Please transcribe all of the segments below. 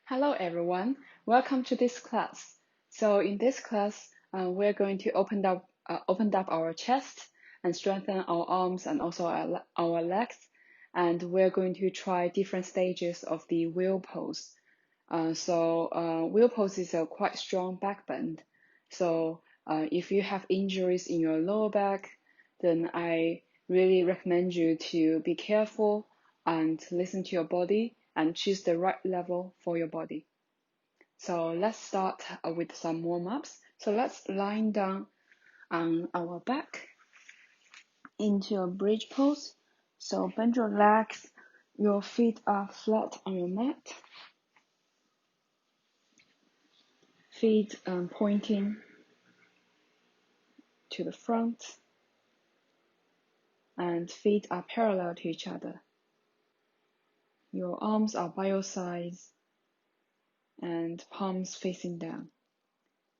Hello everyone, welcome to this class. So in this class, we're going to open up our chest and strengthen our arms and also our legs. And we're going to try different stages of the wheel pose. Wheel pose is a quite strong back bend. So if you have injuries in your lower back, then I really recommend you to be careful and listen to your body and choose the right level for your body. So let's start with some warm-ups. So let's lie down on our back into a bridge pose. So bend your legs, your feet are flat on your mat. Feet pointing to the front and feet are parallel to each other. Your arms are by your sides and palms facing down.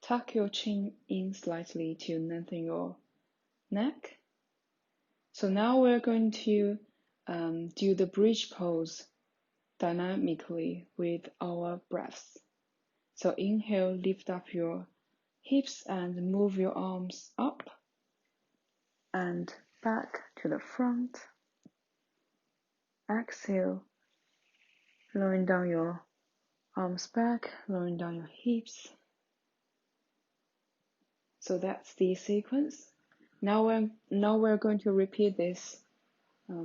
Tuck your chin in slightly to lengthen your neck. So now we're going to do the bridge pose dynamically with our breaths. So inhale, lift up your hips and move your arms up and back to the front. Exhale, lowering down your arms back, lowering down your hips. So that's the sequence. Now we're going to repeat this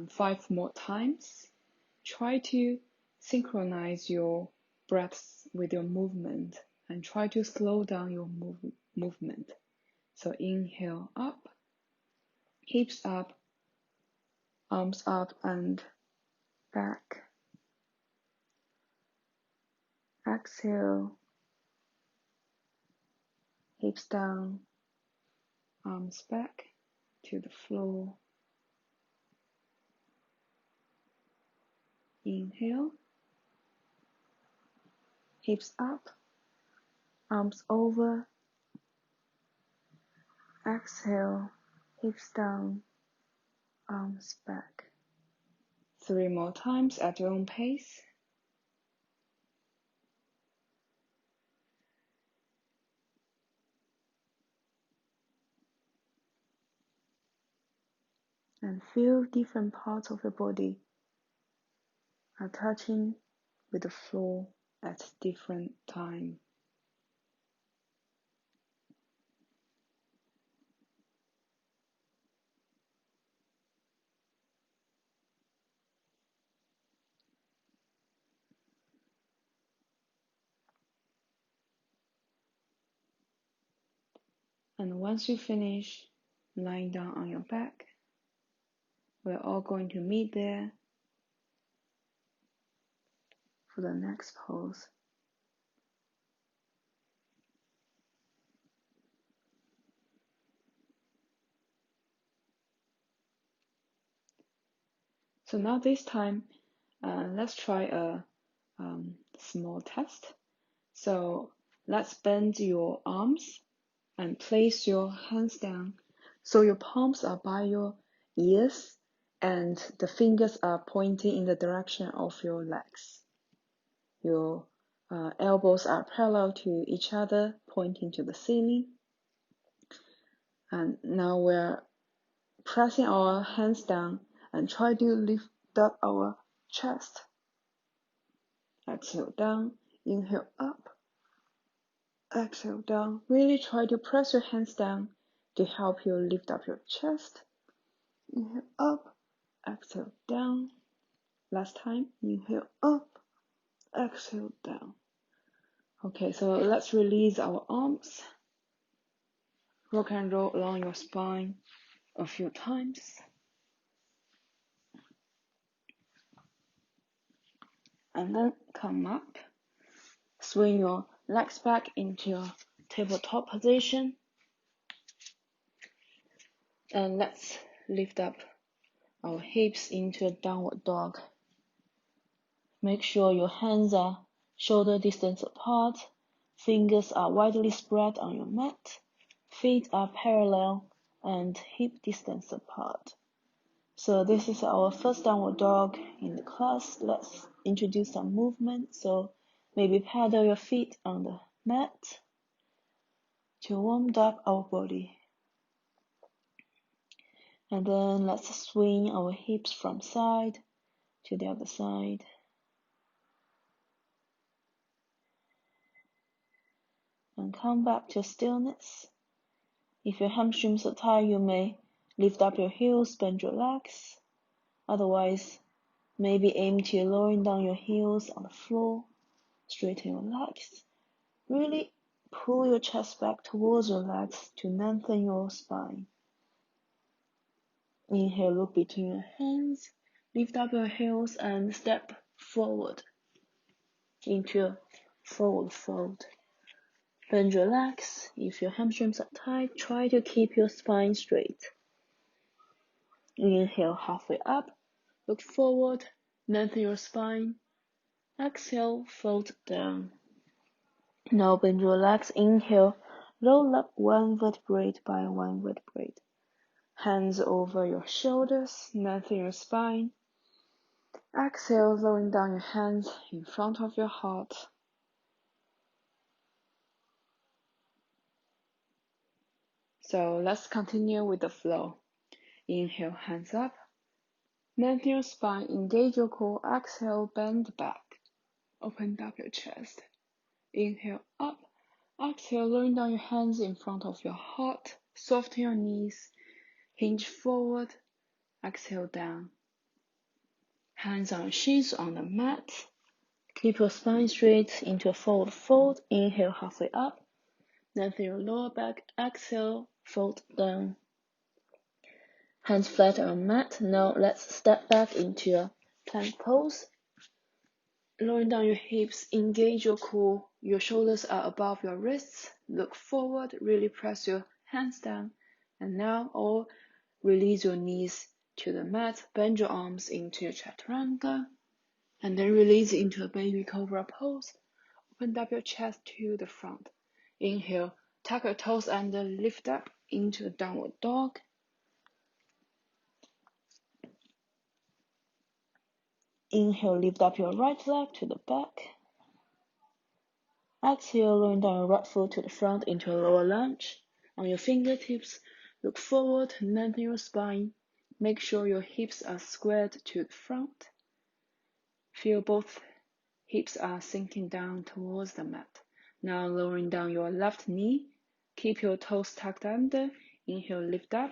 5 more times. Try to synchronize your breaths with your movement and try to slow down your movement. So inhale up, hips up, arms up and back. Exhale, hips down, arms back to the floor. Inhale, hips up, arms over. Exhale, hips down, arms back. 3 more times at your own pace. And feel different parts of your body are touching with the floor at different time. And once you finish lying down on your back, we're all going to meet there for the next pose. So now this time, let's try a small test. So let's bend your arms and place your hands down so your palms are by your ears and the fingers are pointing in the direction of your legs. Your elbows are parallel to each other, pointing to the ceiling. And now we're pressing our hands down and try to lift up our chest. Exhale down, inhale up, exhale down. Really try to press your hands down to help you lift up your chest. Inhale up, exhale down. Last time, inhale up, exhale down. Okay, so let's release our arms. Rock and roll along your spine a few times. And then come up. Swing your legs back into your tabletop position. And let's lift up our hips into a downward dog. Make sure your hands are shoulder distance apart. Fingers are widely spread on your mat. Feet are parallel and hip distance apart. So this is our first downward dog in the class. Let's introduce some movement. So Maybe paddle your feet on the mat to warm up our body. And then let's swing our hips from side to the other side. And come back to stillness. If your hamstrings are tight, you may lift up your heels, bend your legs. Otherwise, maybe aim to lowering down your heels on the floor, straighten your legs. Really pull your chest back towards your legs to lengthen your spine. Inhale, look between your hands, lift up your heels and step forward into a forward fold. Bend your legs. If your hamstrings are tight, try to keep your spine straight. Inhale, halfway up, look forward, lengthen your spine. Exhale, fold down. Now bend your legs. Inhale, roll up one vertebrae by one vertebrae. Hands over your shoulders, lengthen your spine. Exhale, lowering down your hands in front of your heart. So let's continue with the flow. Inhale, hands up. Lengthen your spine, engage your core. Exhale, bend back. Open up your chest. Inhale, up. Exhale, lowering down your hands in front of your heart. Soften your knees. Hinge forward. Exhale, down. Hands on your shins on the mat. Keep your spine straight into a forward fold. Inhale, halfway up. Lengthen your lower back. Exhale, fold down. Hands flat on mat. Now let's step back into a plank pose. Lowering down your hips, engage your core. Your shoulders are above your wrists. Look forward, really press your hands down. And now all release your knees to the mat. Bend your arms into your chaturanga. And then release into a baby cobra pose. Open up your chest to the front. Inhale, tuck your toes and lift up into a downward dog. Inhale, lift up your right leg to the back. Exhale, lowering down your right foot to the front into a lower lunge. On your fingertips, look forward, lengthen your spine. Make sure your hips are squared to the front. Feel both hips are sinking down towards the mat. Now lowering down your left knee. Keep your toes tucked under. Inhale, lift up.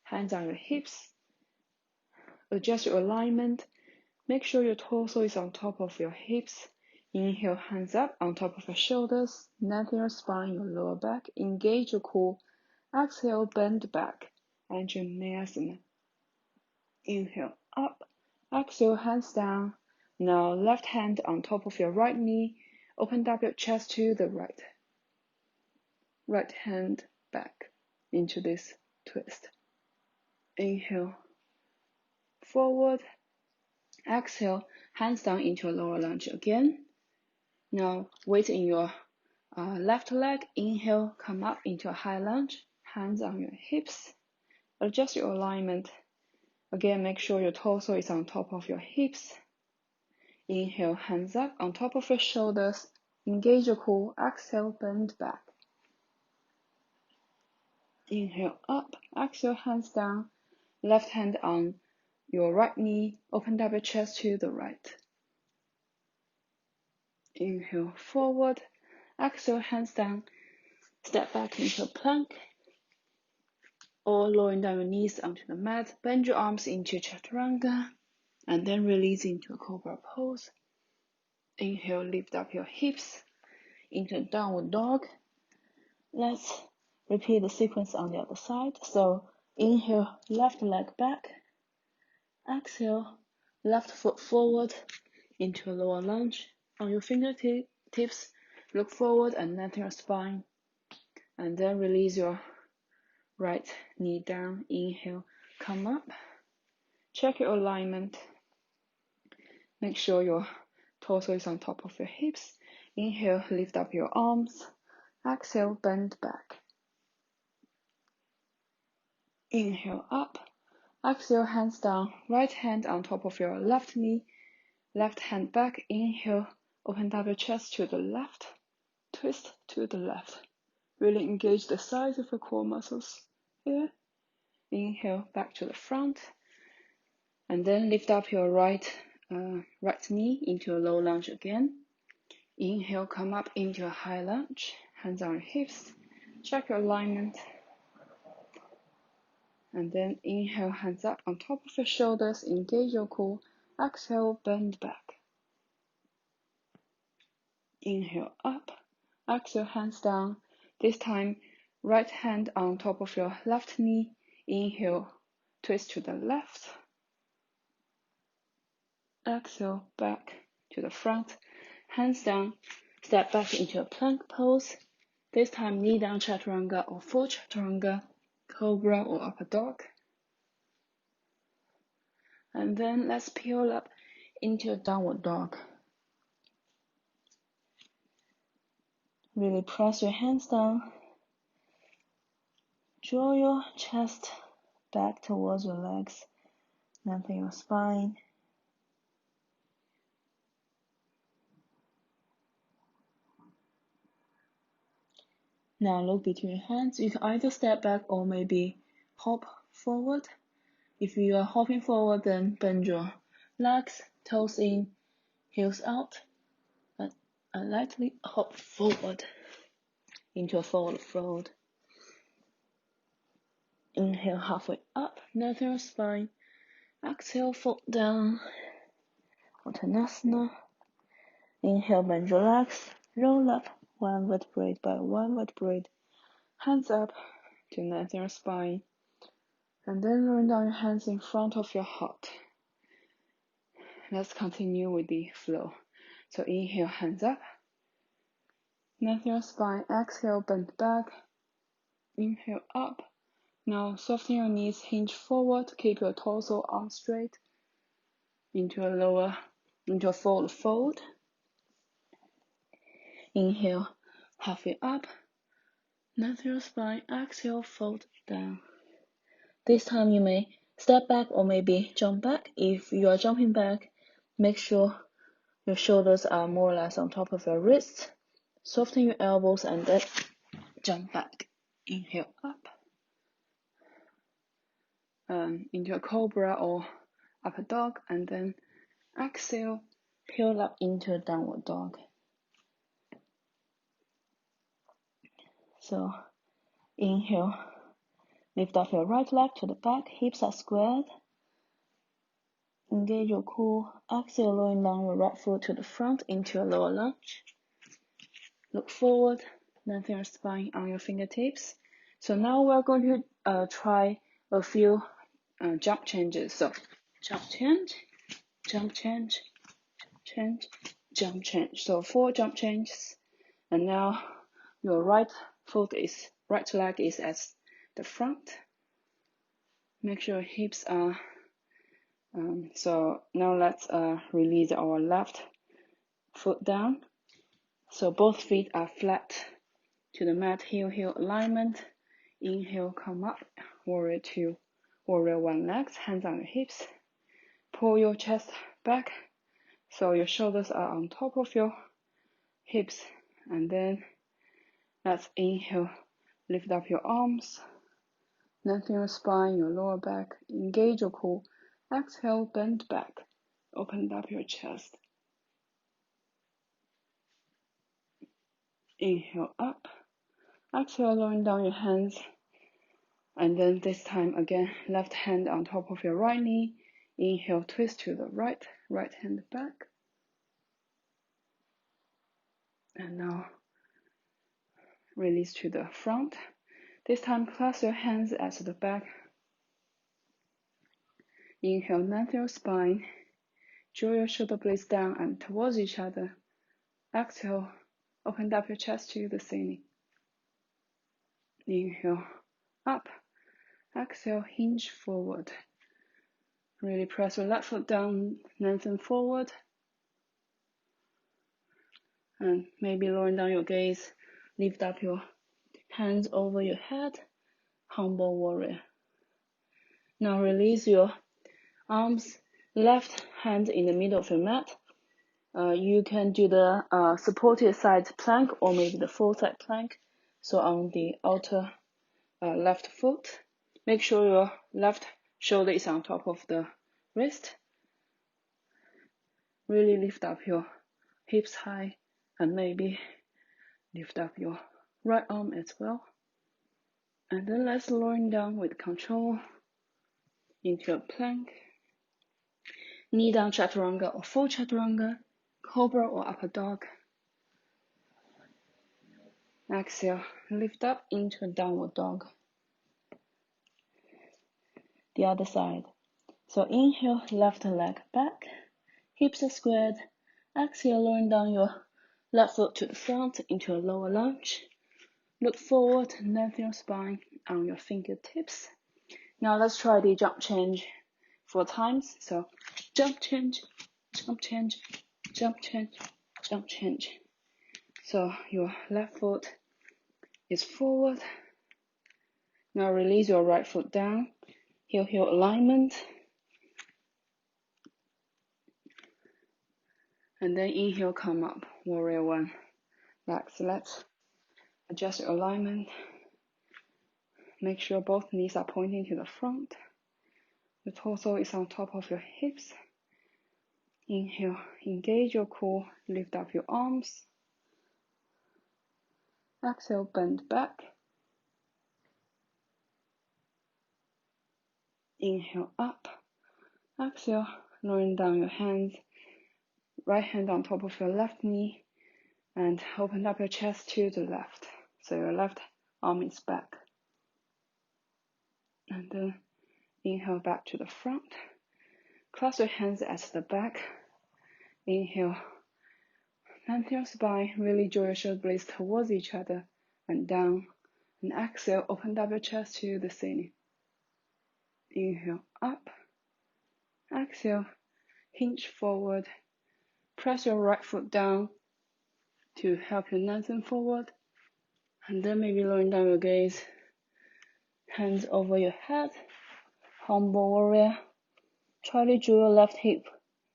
Hands on your hips. Adjust your alignment. Make sure your torso is on top of your hips. Inhale, hands up on top of your shoulders. Lengthen your spine, your lower back. Engage your core. Exhale, bend back. Anjaneyasana. Inhale, up. Exhale, hands down. Now left hand on top of your right knee. Open up your chest to the right. Right hand back into this twist. Inhale, forward. Exhale, hands down into a lower lunge again. Now weight in your left leg. Inhale, come up into a high lunge. Hands on your hips. Adjust your alignment. Again, make sure your torso is on top of your hips. Inhale, hands up on top of your shoulders. Engage your core. Exhale, bend back. Inhale, up. Exhale, hands down. Left hand on your right knee. Open up your chest to the right. Inhale, forward. Exhale, hands down. Step back into a plank. Or lowering down your knees onto the mat. Bend your arms into chaturanga. And then release into a cobra pose. Inhale, lift up your hips into a downward dog. Let's repeat the sequence on the other side. So inhale, left leg back. Exhale, left foot forward into a lower lunge. On your fingertips, look forward and lengthen your spine. And then release your right knee down. Inhale, come up. Check your alignment. Make sure your torso is on top of your hips. Inhale, lift up your arms. Exhale, bend back. Inhale, up. Exhale, hands down. Right hand on top of your left knee. Left hand back. Inhale, Open up your chest to the left, twist to the left. Really engage the sides of your core muscles here. Inhale back to the front, and then lift up your right knee into a low lunge again. Inhale, come up into a high lunge, hands on your hips, check your alignment. And then inhale, hands up on top of your shoulders, engage your core. Exhale, bend back. Inhale up, exhale, hands down. This time, right hand on top of your left knee. Inhale, twist to the left. Exhale, back to the front. Hands down, step back into a plank pose. This time, knee down chaturanga or full chaturanga, cobra or upper dog. And then let's peel up into a downward dog. Really press your hands down. Draw your chest back towards your legs. Lengthen your spine. Now look between your hands. You can either step back or maybe hop forward. If you are hopping forward, then bend your legs, toes in, heels out, and lightly hop forward into a forward fold. Inhale halfway up, lengthen your spine. Exhale, fold down. Uttanasana. Inhale, bend your legs, roll up one vertebrae by one vertebrae. Hands up to lengthen your spine. And then roll down your hands in front of your heart. Let's continue with the flow. So inhale, hands up. Lengthen your spine. Exhale, bend back. Inhale, up. Now soften your knees, hinge forward. Keep your torso arm straight. Into a forward fold. Inhale, halfway up. Lengthen your spine. Exhale, fold down. This time you may step back or maybe jump back. If you are jumping back, make sure your shoulders are more or less on top of your wrists. Soften your elbows and then jump back. Inhale up. Into a cobra or upper dog, and then exhale, peel up into a downward dog. So inhale, lift up your right leg to the back, hips are squared. Engage your core. Exhale, lowering down your right foot to the front into a lower lunge. Look forward, lengthen your spine on your fingertips. So now we're going to try a few jump changes. So jump change, jump change, change, jump change. So 4 jump changes. And now your right leg is at the front. Make sure your hips are. So now let's release our left foot down. So both feet are flat to the mat, heel alignment. Inhale, come up, warrior 2, warrior 1 legs, hands on your hips. Pull your chest back so your shoulders are on top of your hips. And then let's inhale, lift up your arms, lengthen your spine, your lower back, engage your core. Exhale, bend back, open up your chest. Inhale up, exhale, lowering down your hands. And then this time again, left hand on top of your right knee. Inhale, twist to the right hand back. And now release to the front. This time, clasp your hands at the back. Inhale, lengthen your spine. Draw your shoulder blades down and towards each other. Exhale, open up your chest to the ceiling. Inhale, up. Exhale, hinge forward. Really press your left foot down, lengthen forward. And maybe lowering down your gaze, lift up your hands over your head, humble warrior. Now release your arms, left hand in the middle of your mat, You can do the supported side plank or maybe the full side plank. So on the outer left foot, make sure your left shoulder is on top of the wrist. Really lift up your hips high and maybe lift up your right arm as well. And then let's lowering down with control into a plank. Knee down chaturanga or full chaturanga, cobra or upper dog. Exhale, lift up into a downward dog. The other side. So inhale, left leg back, hips are squared. Exhale, lowering down your left foot to the front into a lower lunge. Look forward, lengthen your spine on your fingertips. Now let's try the jump change 4 times. So jump change, jump change, jump change, jump change. So your left foot is forward. Now release your right foot down. Heel alignment. And then inhale, come up, warrior one. Let's adjust your alignment. Make sure both knees are pointing to the front. The torso is on top of your hips. Inhale, engage your core, lift up your arms. Exhale, bend back. Inhale, up. Exhale, lowering down your hands. Right hand on top of your left knee. And open up your chest to the left. So your left arm is back. And then inhale back to the front. Clasp your hands at the back. Inhale. Lengthen your spine. Really draw your shoulder blades towards each other and down. And exhale. Open up your chest to the ceiling. Inhale up. Exhale. Hinge forward. Press your right foot down to help you lengthen forward. And then maybe lowering down your gaze. Hands over your head. Humble warrior. Try to draw your left hip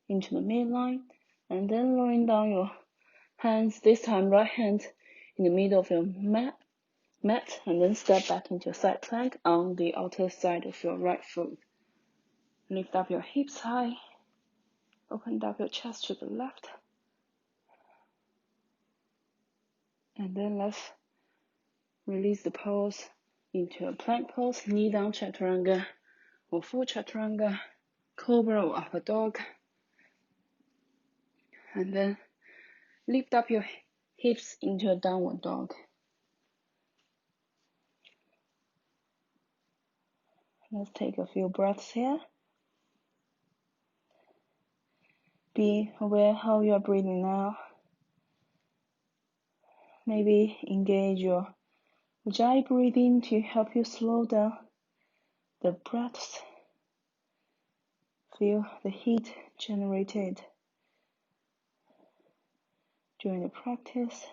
into the midline. And then lowering down your hands. This time right hand in the middle of your mat. And then step back into a side plank on the outer side of your right foot. Lift up your hips high. Open up your chest to the left. And then let's release the pose into a plank pose. Knee down chaturanga or full chaturanga, cobra or upper dog. And then lift up your hips into a downward dog. Let's take a few breaths here. Be aware how you are breathing now. Maybe engage your Ujjayi breathing to help you slow down the breaths. Feel the heat generated during the practice.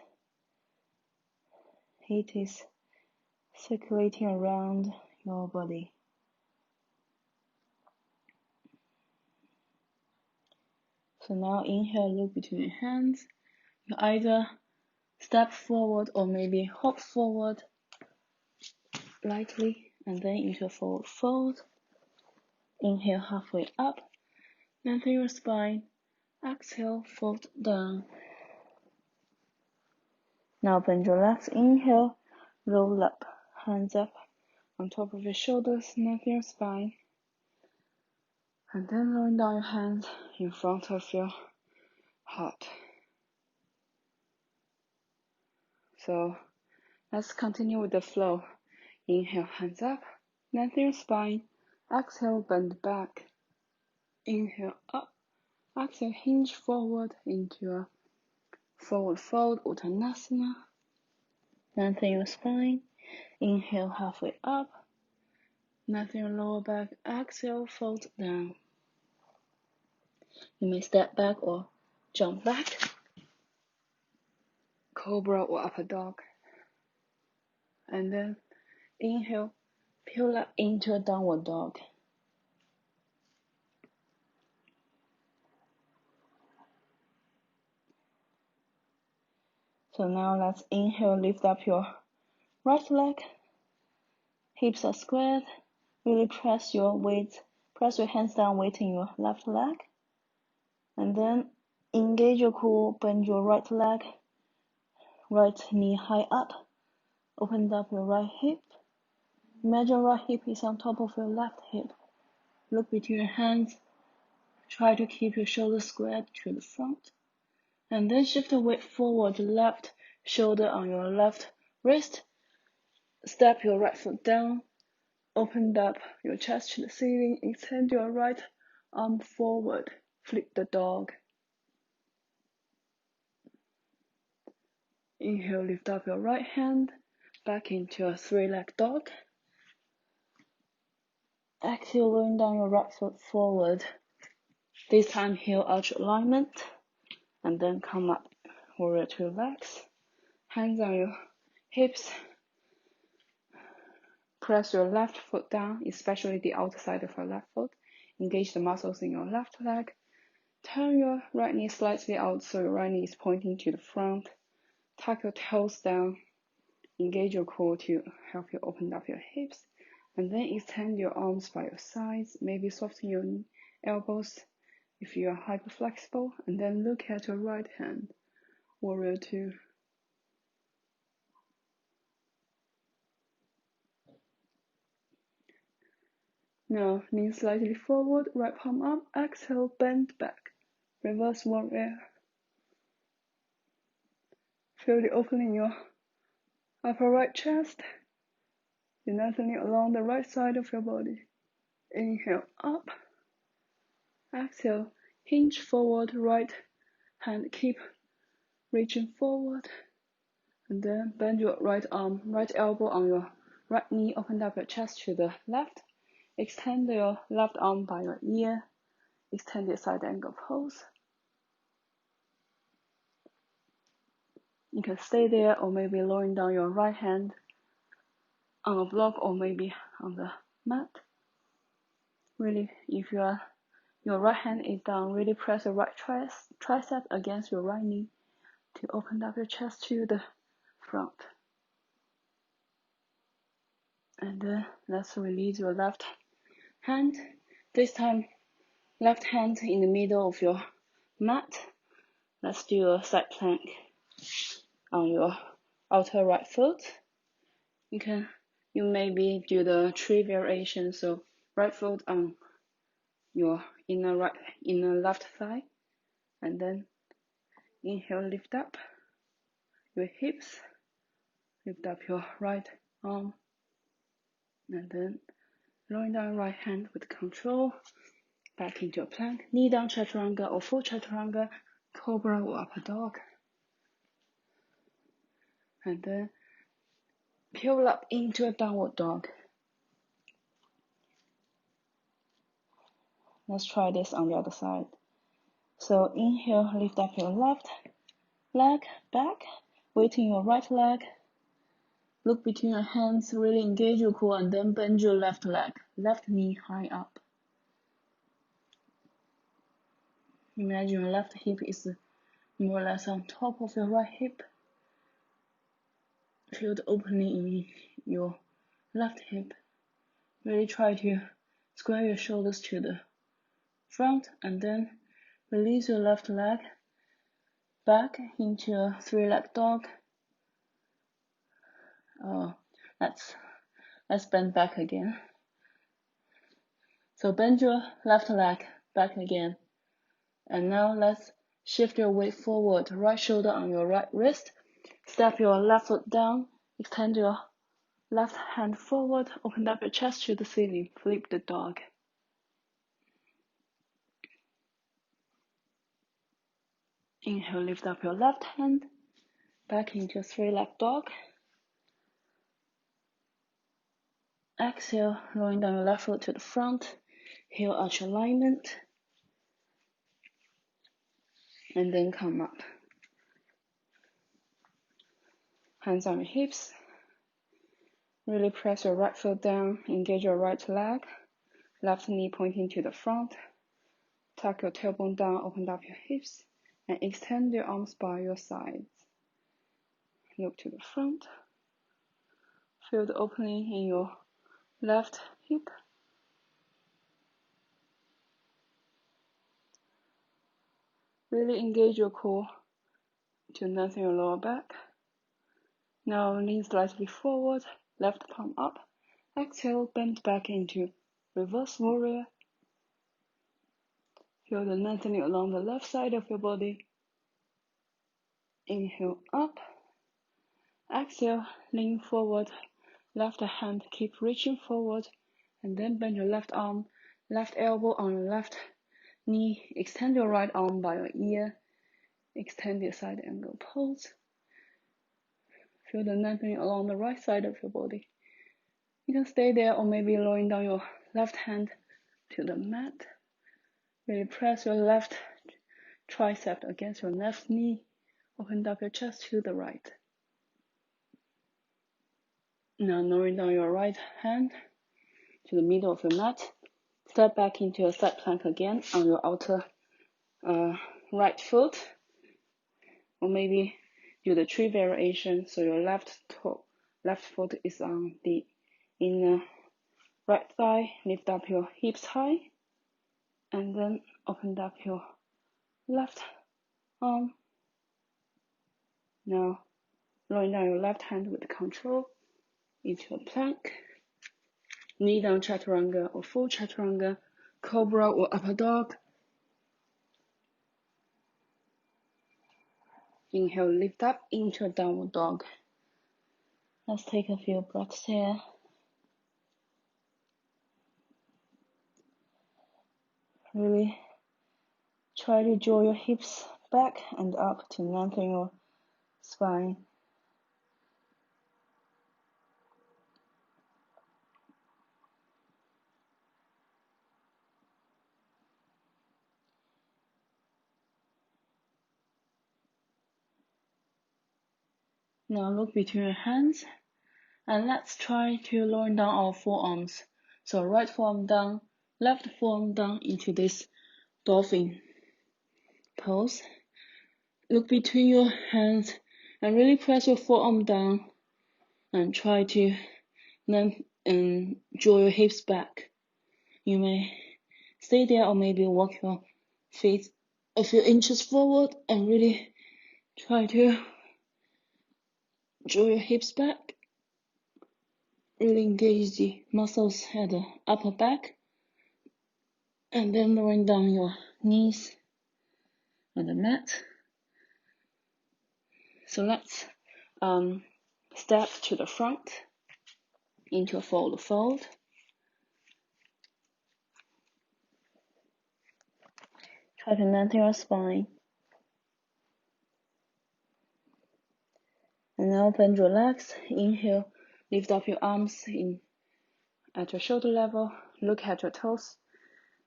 Heat is circulating around your body. So now inhale, look between your hands. You either step forward or maybe hop forward lightly and then into a forward fold. Inhale halfway up, lengthen your spine. Exhale, fold down. Now bend your legs. Inhale, roll up, hands up on top of your shoulders, lengthen your spine. And then lowering down your hands in front of your heart. So let's continue with the flow. Inhale, hands up, lengthen your spine. Exhale, bend back. Inhale, up. Exhale, hinge forward into a forward fold, Uttanasana. Lengthen your spine. Inhale, halfway up. Lengthen your lower back. Exhale, fold down. You may step back or jump back. Cobra or upper dog. And then inhale, peel up into a downward dog. So now let's inhale, lift up your right leg. Hips are squared. Really press your hands down, weight in your left leg. And then engage your core, bend your right leg, right knee high up. Open up your right hip. Imagine right hip is on top of your left hip. Look between your hands. Try to keep your shoulders squared to the front. And then shift the weight forward, left shoulder on your left wrist. Step your right foot down. Open up your chest to the ceiling. Extend your right arm forward. Flip the dog. Inhale, lift up your right hand. Back into a three-leg dog. Exhale, rolling down your right foot forward. This time, heel arch alignment. And then come up, warrior two legs. Hands on your hips. Press your left foot down, especially the outside of your left foot. Engage the muscles in your left leg. Turn your right knee slightly out so your right knee is pointing to the front. Tuck your toes down. Engage your core to help you open up your hips. And then extend your arms by your sides. Maybe soften your elbows if you are hyper flexible. And then look at your right hand. Warrior two. Now, knee slightly forward, right palm up, exhale, bend back. Reverse warrior. Feel the opening in your upper right chest. You're lengthening along the right side of your body. Inhale, up. Exhale, hinge forward, right hand keep reaching forward. And then bend your right arm, right elbow on your right knee, open up your chest to the left. Extend your left arm by your ear. Extend your side angle pose. You can stay there or maybe lowering down your right hand on a block or maybe on the mat. Really, if your right hand is down, really press your right tricep against your right knee to open up your chest to the front. And then let's release your left hand. This time, left hand in the middle of your mat. Let's do a side plank on your outer right foot. You maybe do the tree variation, so right foot on your inner left thigh, and then inhale, lift up your hips, lift up your right arm, and then lowering down right hand with control, back into a plank, knee down chaturanga or full chaturanga, cobra or upper dog, and then peel up into a downward dog. Let's try this on the other side. So inhale, lift up your left leg back, weight in your right leg. Look between your hands, really engage your core, and then bend your left leg, left knee high up. Imagine your left hip is more or less on top of your right hip. Feel the opening in your left hip. Really try to square your shoulders to the front, and then release your left leg back into a three-leg dog. Let's bend back again. So bend your left leg back again. And now let's shift your weight forward, right shoulder on your right wrist. Step your left foot down, extend your left hand forward, open up your chest to the ceiling, flip the dog. Inhale, lift up your left hand, back into three-leg dog. Exhale, rolling down your left foot to the front, heel arch alignment, and then come up. Hands on your hips. Really press your right foot down, engage your right leg, left knee pointing to the front. Tuck your tailbone down, open up your hips, and extend your arms by your sides. Look to the front. Feel the opening in your left hip. Really engage your core to lengthen your lower back. Now lean slightly forward, left palm up. Exhale, bend back into reverse warrior. Feel the lengthening along the left side of your body. Inhale up. Exhale, lean forward. Left hand keep reaching forward. And then bend your left arm, left elbow on your left knee. Extend your right arm by your ear. Extend your side angle pose. Feel the lengthening along the right side of your body. You can stay there or maybe lowering down your left hand to the mat. Really press your left tricep against your left knee. Open up your chest to the right. Now lowering down your right hand to the middle of your mat. Step back into your side plank again on your outer right foot. Or maybe do the tree variation, so your left foot is on the inner right thigh. Lift up your hips high, and then open up your left arm. Now lowering down your left hand with control into a plank. Knee down chaturanga or full chaturanga, cobra or upper dog. Inhale, lift up into a downward dog. Let's take a few breaths here. Really try to draw your hips back and up to lengthen your spine. Now look between your hands and let's try to lower down our forearms. So right forearm down, left forearm down into this dolphin pose. Look between your hands and really press your forearm down and try to then draw your hips back. You may stay there or maybe walk your feet a few inches forward and really try to draw your hips back. Really engage the muscles at the upper back. And then lowering down your knees on the mat. So let's step to the front into a forward fold. Try to lengthen your spine. And now bend your legs. Inhale, lift up your arms in at your shoulder level. Look at your toes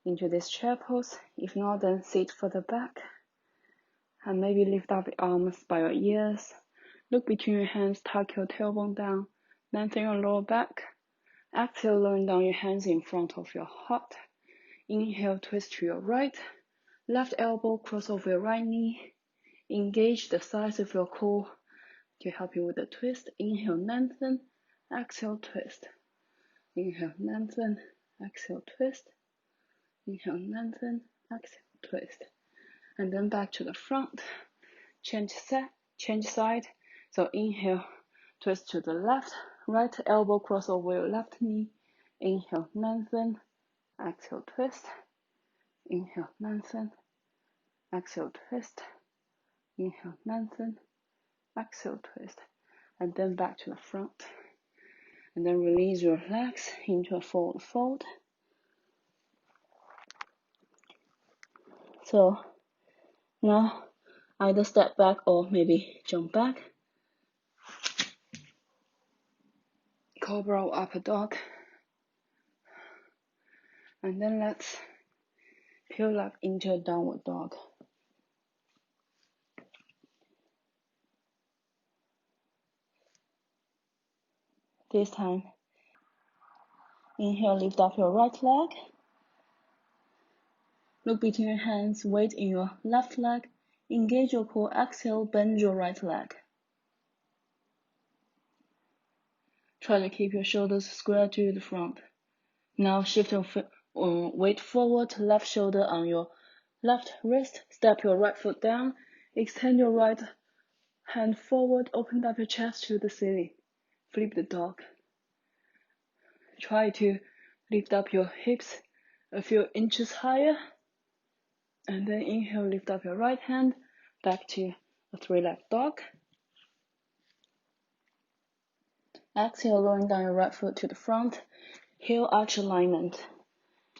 into this chair pose. If not, then sit further back. And maybe lift up your arms by your ears. Look between your hands, tuck your tailbone down. Lengthen your lower back. Exhale, lowering down your hands in front of your heart. Inhale, twist to your right. Left elbow cross over your right knee. Engage the sides of your core to help you with the twist. Inhale, lengthen. Exhale, twist. Inhale, lengthen. Exhale, twist. Inhale, lengthen. Exhale, twist. And then back to the front. Change side. So inhale, twist to the left. Right elbow cross over your left knee. Inhale, lengthen. Exhale, twist. Inhale, lengthen. Exhale, twist. Inhale, lengthen. Exhale, twist. And then back to the front. And then release your legs into a forward fold. So now either step back or maybe jump back. Cobra or upper dog. And then let's peel up into a downward dog. This time, inhale, lift up your right leg. Look between your hands, weight in your left leg. Engage your core. Exhale, bend your right leg. Try to keep your shoulders square to the front. Now shift your weight forward, left shoulder on your left wrist. Step your right foot down. Extend your right hand forward. Open up your chest to the ceiling. Flip the dog. Try to lift up your hips a few inches higher. And then inhale, lift up your right hand back to a three-legged dog. Exhale, lowering down your right foot to the front. Heel arch alignment.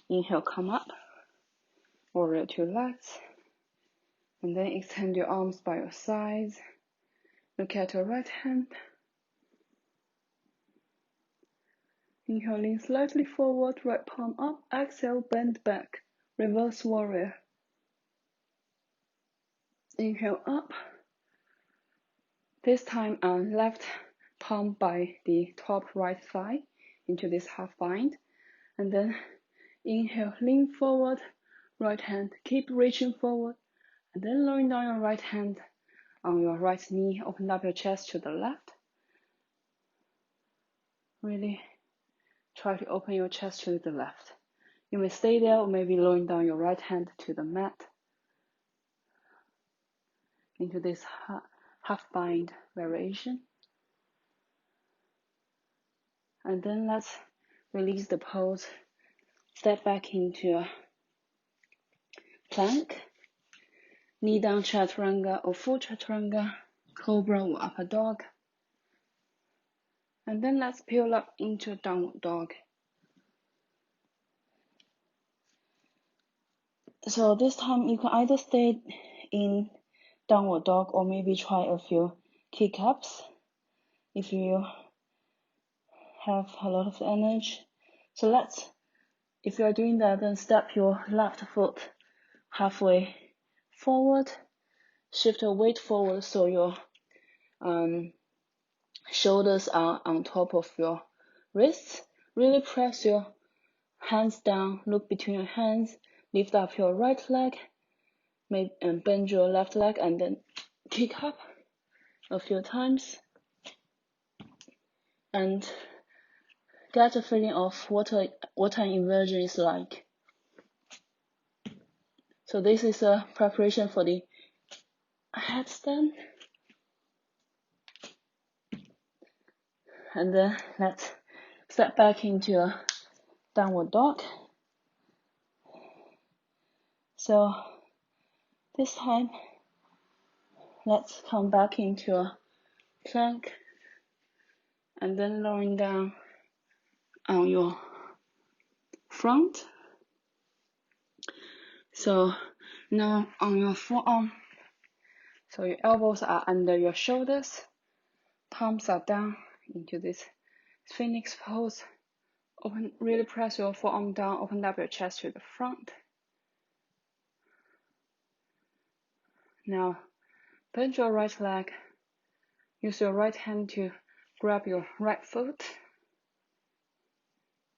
Inhale, come up. Warrior two legs. And then extend your arms by your sides. Look at your right hand. Inhale, lean slightly forward, right palm up. Exhale, bend back. Reverse warrior. Inhale up. This time left palm by the top right thigh into this half bind. And then inhale, lean forward, right hand, keep reaching forward. And then lowering down your right hand on your right knee, open up your chest to the left. Really try to open your chest to the left. You may stay there or maybe lowering down your right hand to the mat into this half bind variation. And then let's release the pose. Step back into a plank, knee down chaturanga or full chaturanga, cobra or upper dog. And then let's peel up into a downward dog. So this time you can either stay in downward dog or maybe try a few kick-ups if you have a lot of energy. So if you are doing that, then step your left foot halfway forward, shift your weight forward so your shoulders are on top of your wrists. Really press your hands down, look between your hands, lift up your right leg, and bend your left leg, and then kick up a few times. And get a feeling of what an inversion is like. So this is a preparation for the headstand. And then let's step back into a downward dog. So this time, let's come back into a plank and then lowering down on your front. So now on your forearm, so your elbows are under your shoulders, palms are down into this phoenix pose. Really press your forearm down, open up your chest to the front. Now bend your right leg, use your right hand to grab your right foot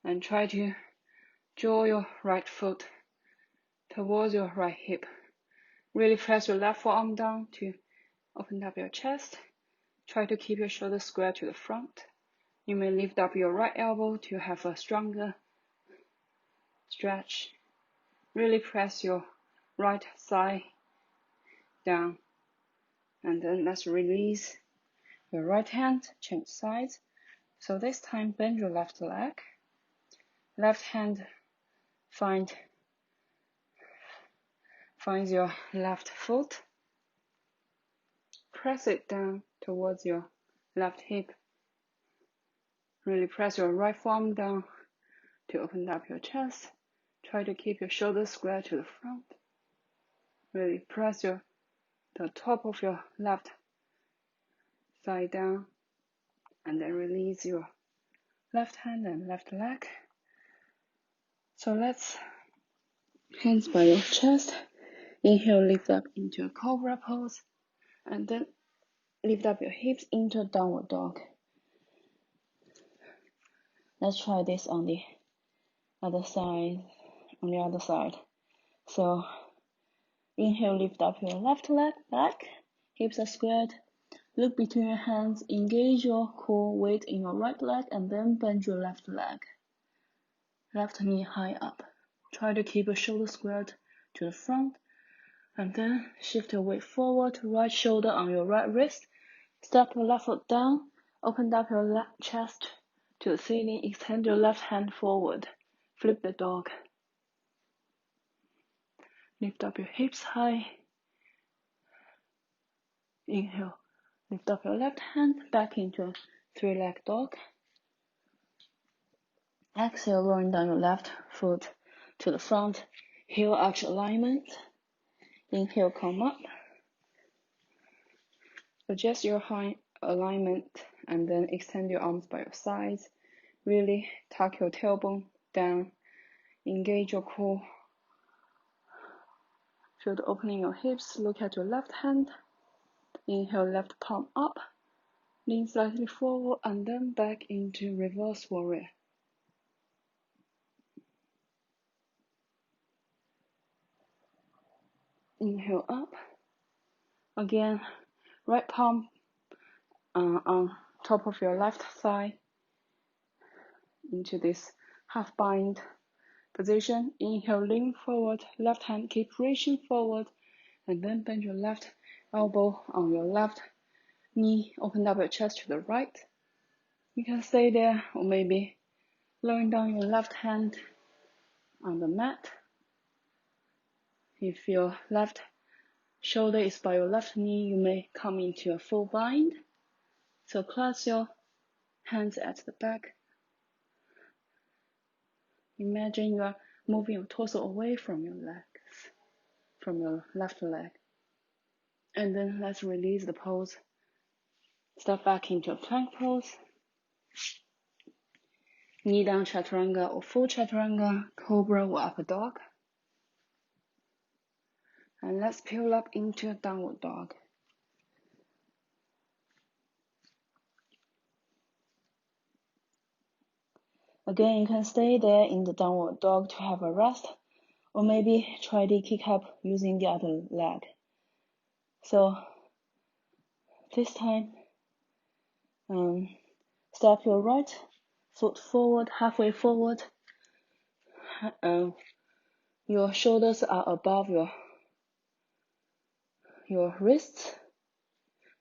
and try to draw your right foot towards your right hip. Really press your left forearm down to open up your chest. Try to keep your shoulders square to the front. You may lift up your right elbow to have a stronger stretch. Really press your right thigh down. And then let's release your right hand, change sides. So this time bend your left leg. Left hand finds your left foot. Press it down towards your left hip. Really press your right forearm down to open up your chest. Try to keep your shoulders square to the front. Really press the top of your left thigh down and then release your left hand and left leg. So let's hands by your chest. Inhale, lift up into a cobra pose and then lift up your hips into a downward dog. Let's try this on the other side. So inhale, lift up your left leg back, hips are squared. Look between your hands, engage your core weight in your right leg, and then bend your left leg. Left knee high up. Try to keep your shoulder squared to the front, and then shift your weight forward, right shoulder on your right wrist. Step your left foot down, open up your left chest to the ceiling, extend your left hand forward. Flip the dog. Lift up your hips high. Inhale. Lift up your left hand back into a three-leg dog. Exhale, rolling down your left foot to the front. Heel arch alignment. Inhale, come up. Adjust your high alignment and then extend your arms by your sides. Really tuck your tailbone down. Engage your core. Feel the opening your hips. Look at your left hand. Inhale, left palm up. Lean slightly forward and then back into reverse warrior. Inhale up. Again, right palm on top of your left thigh into this half bind position. Inhale, lean forward. Left hand keep reaching forward, and then bend your left elbow on your left knee. Open up your chest to the right. You can stay there, or maybe lowering down your left hand on the mat. If your left shoulder is by your left knee, you may come into a full bind. So clasp your hands at the back. Imagine you are moving your torso away from your legs, from your left leg. And then let's release the pose. Step back into a plank pose. Knee down chaturanga or full chaturanga, cobra or upper dog. And let's peel up into a downward dog. Again, you can stay there in the downward dog to have a rest, or maybe try the kick up using the other leg. So this time, step your right foot forward, halfway forward. Your shoulders are above your wrists.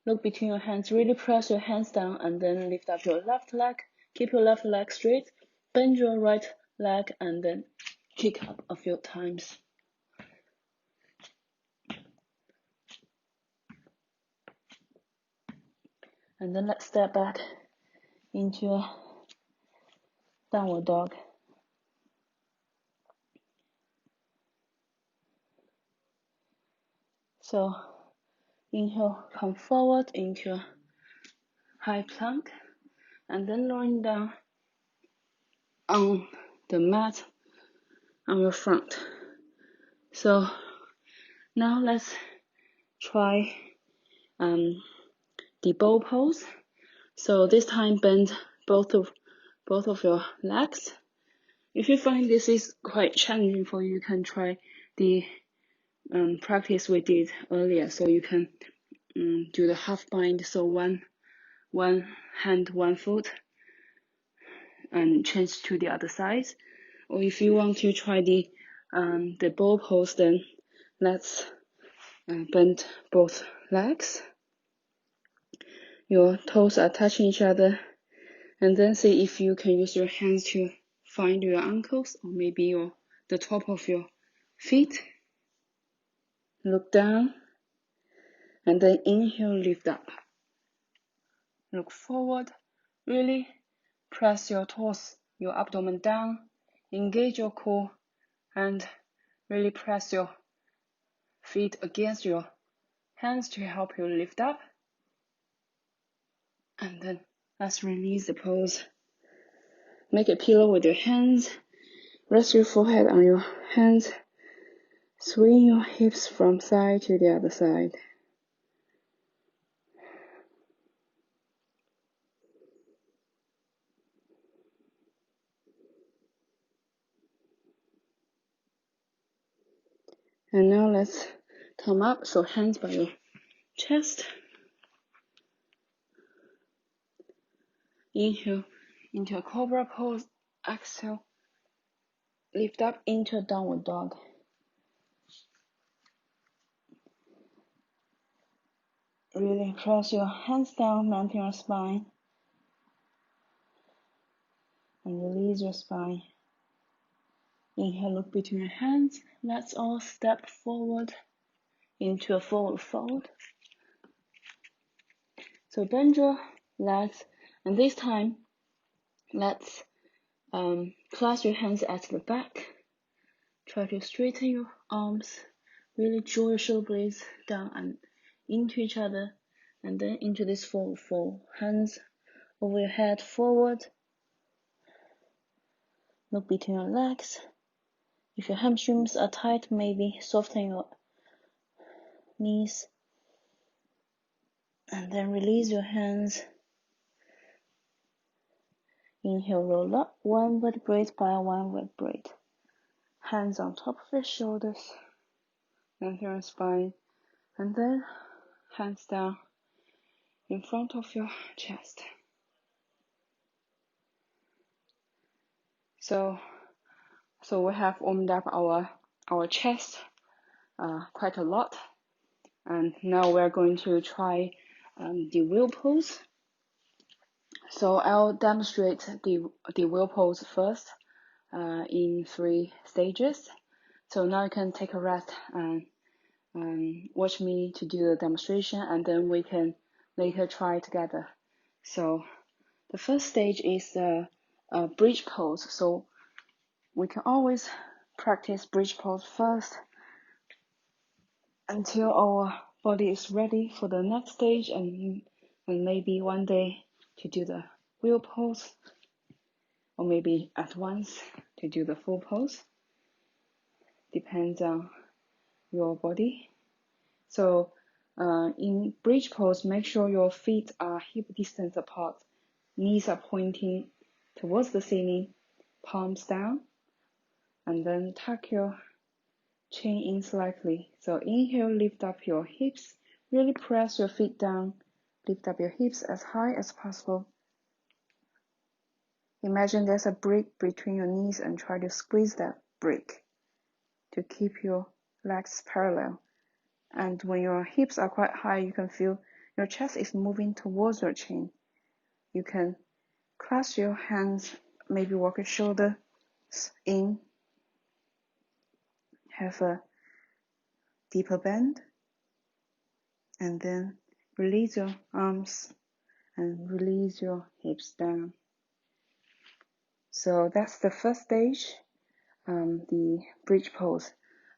Look between your hands, really press your hands down and then lift up your left leg. Keep your left leg straight, bend your right leg and then kick up a few times. And then let's step back into a downward dog. So inhale, come forward into a high plank and then lowering down on the mat on your front. So now let's try the bow pose. So this time bend both of your legs. If you find this is quite challenging for you, you can try the practice we did earlier. So you can do the half bind. So one hand, one foot, and change to the other side. Or if you want to try the bow pose, then let's bend both legs. Your toes are touching each other, and then see if you can use your hands to find your ankles or maybe the top of your feet. Look down, and then inhale, lift up. Look forward, really press your torso, your abdomen down, engage your core, and really press your feet against your hands to help you lift up. And then let's release the pose. Make a pillow with your hands. Rest your forehead on your hands. Swing your hips from side to the other side. And now let's come up, so hands by your chest. Inhale into a cobra pose. Exhale, lift up into a downward dog. Really press your hands down, maintain your spine. And release your spine. Inhale, look between your hands. Let's all step forward into a forward fold. So bend your legs, and this time, let's clasp your hands at the back. Try to straighten your arms. Really draw your shoulder blades down and into each other, and then into this forward fold. Hands over your head forward. Look between your legs. If your hamstrings are tight, maybe soften your knees. And then release your hands. Inhale, roll up one vertebrae by one vertebrae. Hands on top of your shoulders. Lengthen your spine. And then hands down in front of your chest. So we have warmed up our chest quite a lot. And now we're going to try the wheel pose. So I'll demonstrate the wheel pose first in 3 stages. So now you can take a rest and watch me to do the demonstration, and then we can later try together. So the first stage is a bridge pose. So we can always practice bridge pose first until our body is ready for the next stage, and maybe one day to do the wheel pose, or maybe at once to do the full pose. Depends on your body. So in bridge pose, make sure your feet are hip distance apart. Knees are pointing towards the ceiling, palms down, and then tuck your chin in slightly. So inhale, lift up your hips. Really press your feet down. Lift up your hips as high as possible. Imagine there's a brick between your knees and try to squeeze that brick to keep your legs parallel. And when your hips are quite high, you can feel your chest is moving towards your chin. You can clasp your hands, maybe walk your shoulders in, have a deeper bend, and then release your arms and release your hips down. So that's the first stage, the bridge pose.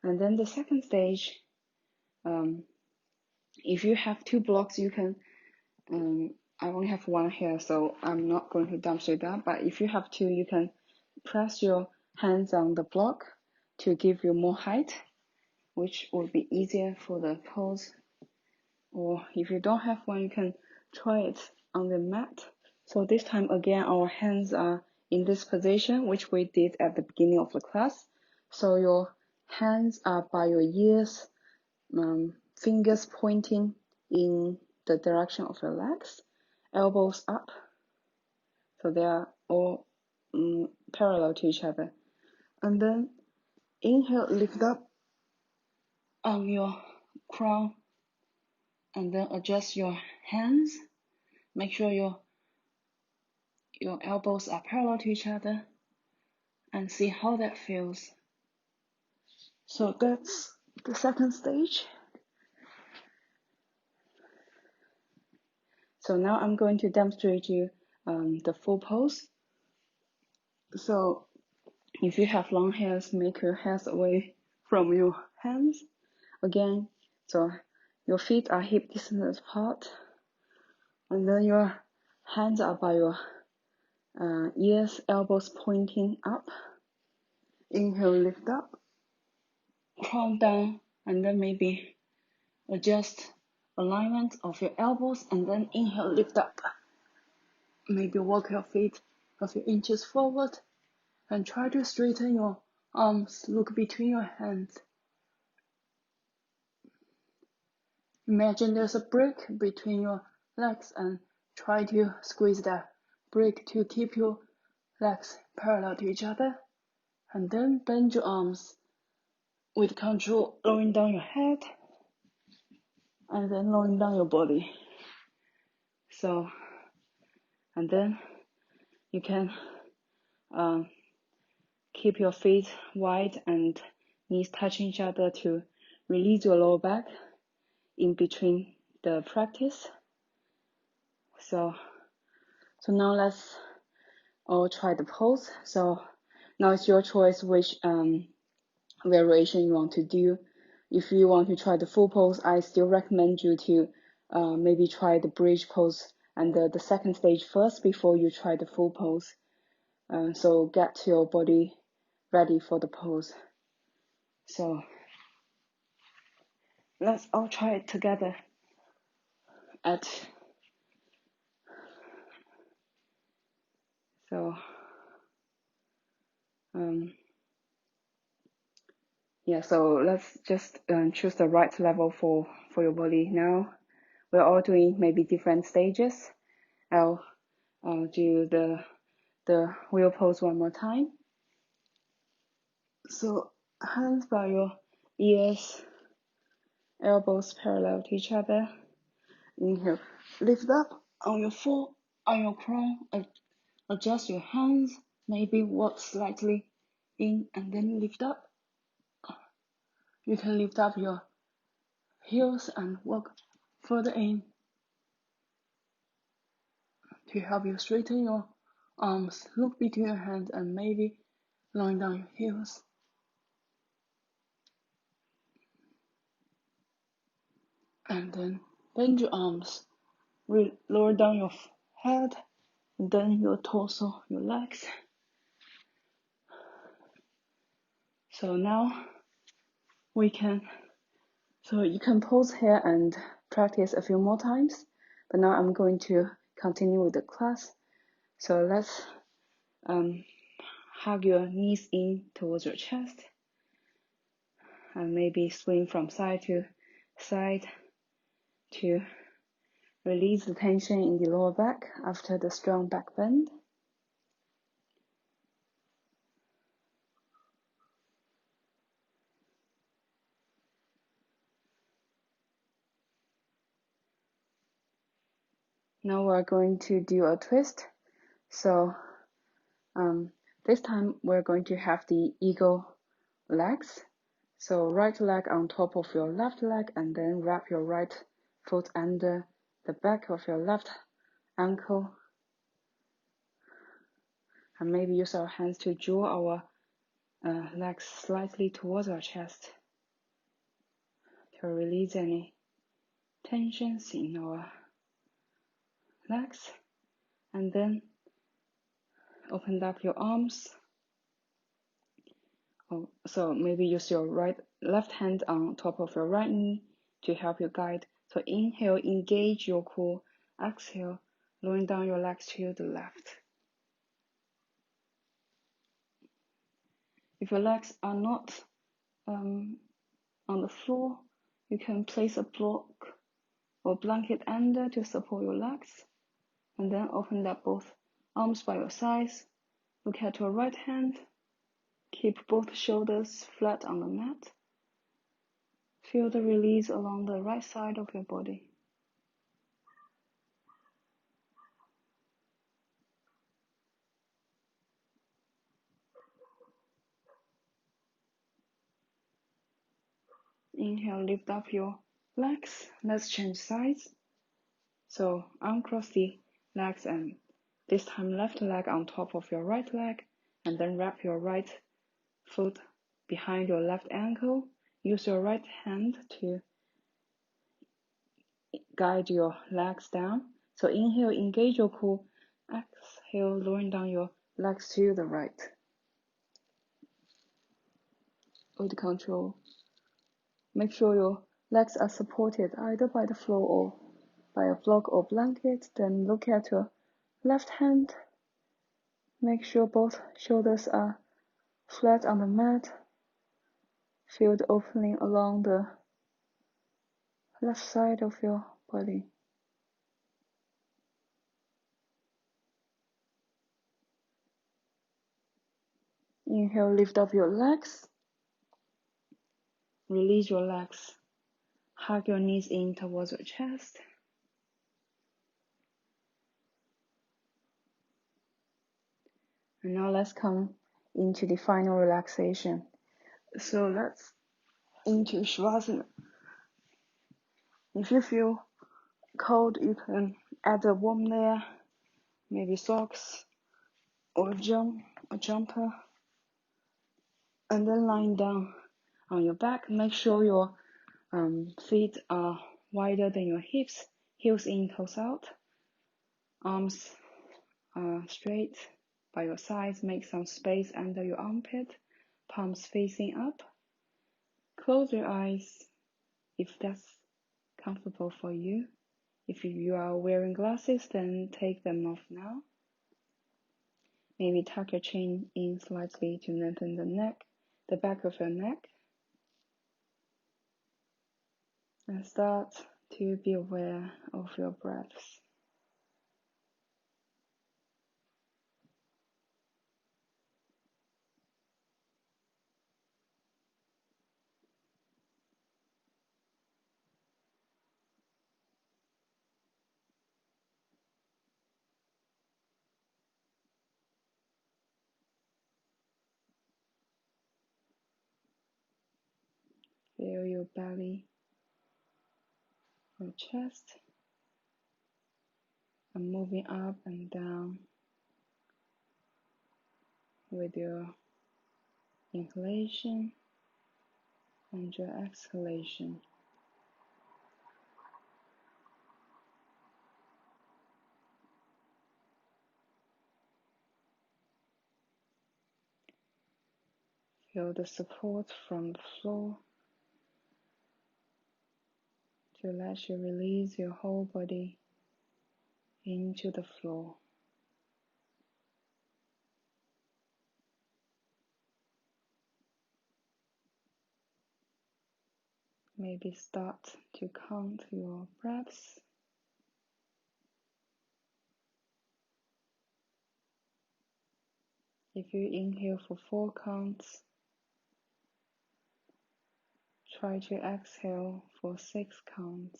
And then the second stage, if you have 2 blocks, you can, I only have 1 here, so I'm not going to demonstrate that, but if you have 2, you can press your hands on the block to give you more height, which will be easier for the pose. Or if you don't have one, you can try it on the mat. So this time again, our hands are in this position, which we did at the beginning of the class. So your hands are by your ears, fingers pointing in the direction of your legs, elbows up. So they are all parallel to each other. And then inhale, lift up on your crown, and then adjust your hands. Make sure your elbows are parallel to each other, and see how that feels. So that's the second stage. So now I'm going to demonstrate you the full pose. So if you have long hairs, make your hairs away from your hands. Again, so your feet are hip distance apart, and then your hands are by your ears, elbows pointing up. Inhale, lift up, crown down, and then maybe adjust alignment of your elbows, and then inhale, lift up. Maybe walk your feet a few inches forward and try to straighten your arms. Look between your hands. Imagine there's a brick between your legs and try to squeeze that break to keep your legs parallel to each other, and then bend your arms with control, lowering down your head, and then lowering down your body. So, and then you can keep your feet wide and knees touching each other to release your lower back in between the practice. So now let's all try the pose. So now it's your choice which variation you want to do. If you want to try the full pose, I still recommend you to maybe try the bridge pose and the second stage first before you try the full pose. So get your body ready for the pose. So let's all try it together so let's just choose the right level for your body now. We're all doing maybe different stages. I'll do the wheel pose one more time. So hands by your ears, elbows parallel to each other. Inhale, lift up on your crown, adjust your hands, maybe walk slightly in and then lift up. You can lift up your heels and walk further in to help you straighten your arms. Look between your hands and maybe line down your heels. And then bend your arms, lower down your head, and then your torso, your legs. So now you can pause here and practice a few more times, but now I'm going to continue with the class. So let's hug your knees in towards your chest and maybe swing from side to side to release the tension in the lower back after the strong back bend. Now we're going to do a twist. So this time we're going to have the eagle legs. So right leg on top of your left leg and then wrap your right foot under the back of your left ankle. And maybe use our hands to draw our legs slightly towards our chest to release any tensions in our legs. And then open up your arms. So maybe use your left hand on top of your right knee to help you guide. So inhale, engage your core. Exhale, lowering down your legs to the left. If your legs are not on the floor, you can place a block or blanket under to support your legs. And then open up both arms by your sides. Look at your right hand. Keep both shoulders flat on the mat. Feel the release along the right side of your body. Inhale, lift up your legs. Let's change sides. So uncross the legs and this time left leg on top of your right leg, and then wrap your right foot behind your left ankle. Use your right hand to guide your legs down. So inhale, engage your core. Exhale, lowering down your legs to the right. With control. Make sure your legs are supported either by the floor or by a block or blanket. Then look at your left hand. Make sure both shoulders are flat on the mat. Feel the opening along the left side of your body. Inhale, lift up your legs. Release your legs. Hug your knees in towards your chest. And now let's come into the final relaxation. So let's into Shavasana. If you feel cold, you can add a warm layer, maybe socks or a jumper, and then lying down on your back. Make sure your feet are wider than your hips, heels in, toes out, arms straight by your sides. Make some space under your armpit, palms facing up. Close your eyes if that's comfortable for you. If you are wearing glasses, then take them off now. Maybe tuck your chin in slightly to lengthen the back of your neck. And start to be aware of your breaths. Feel your belly, your chest, and moving up and down with your inhalation and your exhalation. Feel the support from the floor to let you release your whole body into the floor. Maybe start to count your breaths. If you inhale for 4 counts, try to exhale for 6 counts.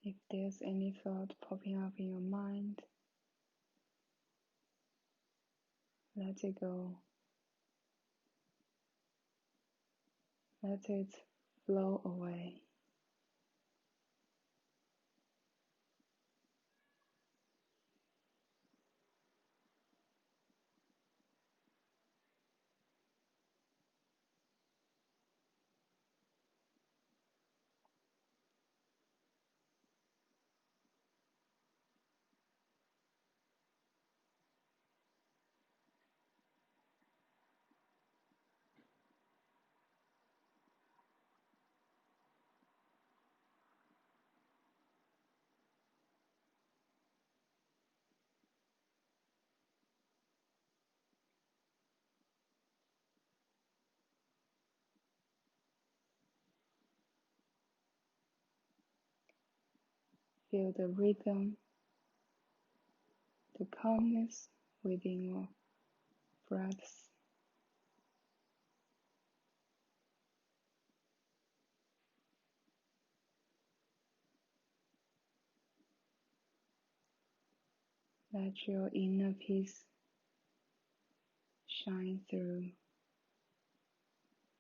If there's any thought popping up in your mind, let it go. Let it flow away. Feel the rhythm, the calmness within your breaths. Let your inner peace shine through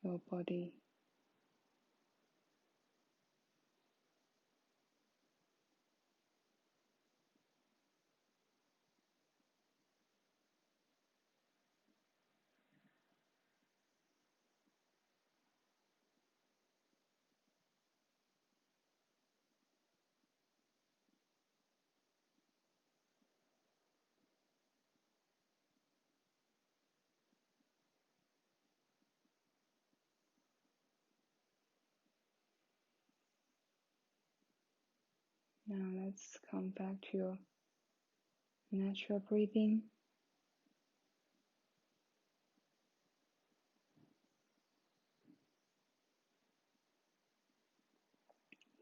your body. Now let's come back to your natural breathing.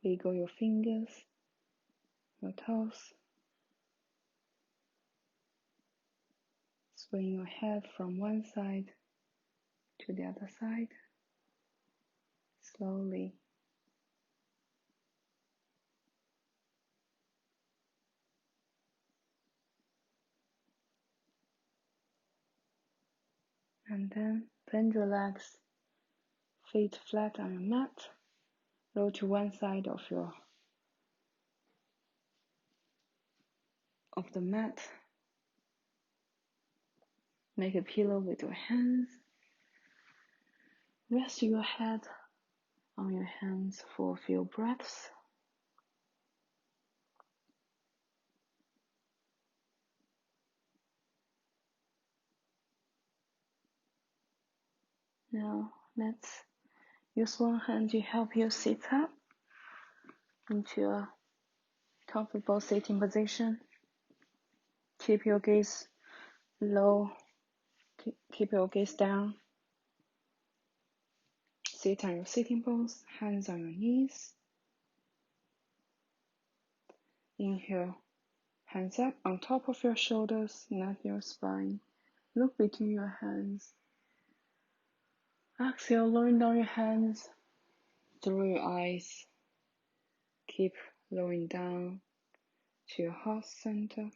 Wiggle your fingers, your toes. Swing your head from one side to the other side, slowly. And then bend your legs, feet flat on your mat. Roll to one side of the mat. Make a pillow with your hands. Rest your head on your hands for a few breaths. Now let's use one hand to help you sit up into a comfortable sitting position. Keep your gaze low. Keep your gaze down. Sit on your sitting bones, hands on your knees. Inhale, hands up on top of your shoulders, not your spine. Look between your hands. Exhale, lowering down your hands through your eyes. Keep lowering down to your heart center.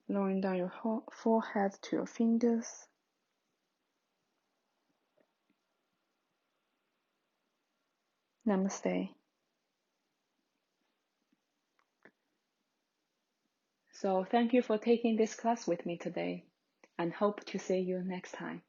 Lowering down your forehead to your fingers. Namaste. So thank you for taking this class with me today, and hope to see you next time.